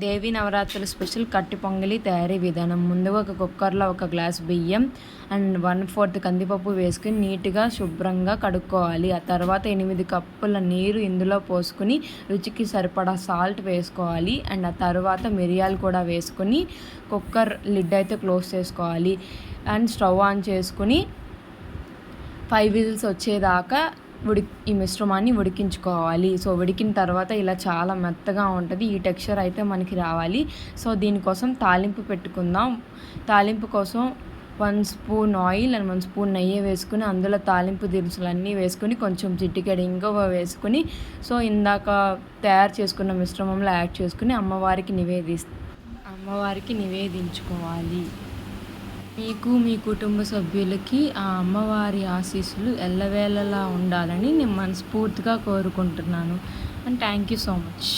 దేవీ నవరాత్రుల స్పెషల్ కట్టి పొంగలి తయారీ విధానం. ముందుగా ఒక కుక్కర్లో ఒక గ్లాస్ బియ్యం అండ్ 1/4 కందిపప్పు వేసుకుని నీట్గా శుభ్రంగా కడుక్కోవాలి. ఆ తర్వాత 8 కప్పుల నీరు ఇందులో పోసుకుని రుచికి సరిపడా సాల్ట్ వేసుకోవాలి. అండ్ ఆ తర్వాత మిరియాలు కూడా వేసుకొని కుక్కర్ లిడ్ అయితే క్లోజ్ చేసుకోవాలి. అండ్ స్టవ్ ఆన్ చేసుకుని 5 విజిల్స్ వచ్చేదాకా ఈ మిశ్రమాన్ని ఉడికించుకోవాలి. సో ఉడికిన తర్వాత ఇలా చాలా మెత్తగా ఉంటుంది. ఈ టెక్స్చర్ అయితే మనకి రావాలి. సో దీనికోసం తాలింపు పెట్టుకుందాం. తాలింపు కోసం 1 స్పూన్ ఆయిల్ అండ్ 1 స్పూన్ నెయ్యి వేసుకుని అందులో తాలింపు దినుసులన్నీ వేసుకుని కొంచెం చిటికెడు ఇంగువ వేసుకుని సో ఇందాక తయారు చేసుకున్న మిశ్రమంలో యాడ్ చేసుకుని అమ్మవారికి నివేదించుకోవాలి. మీకు మీ కుటుంబ సభ్యులకి ఆ అమ్మవారి ఆశీస్సులు ఎల్లవేళలా ఉండాలని నేను మనస్ఫూర్తిగా కోరుకుంటున్నాను. And thank you so much.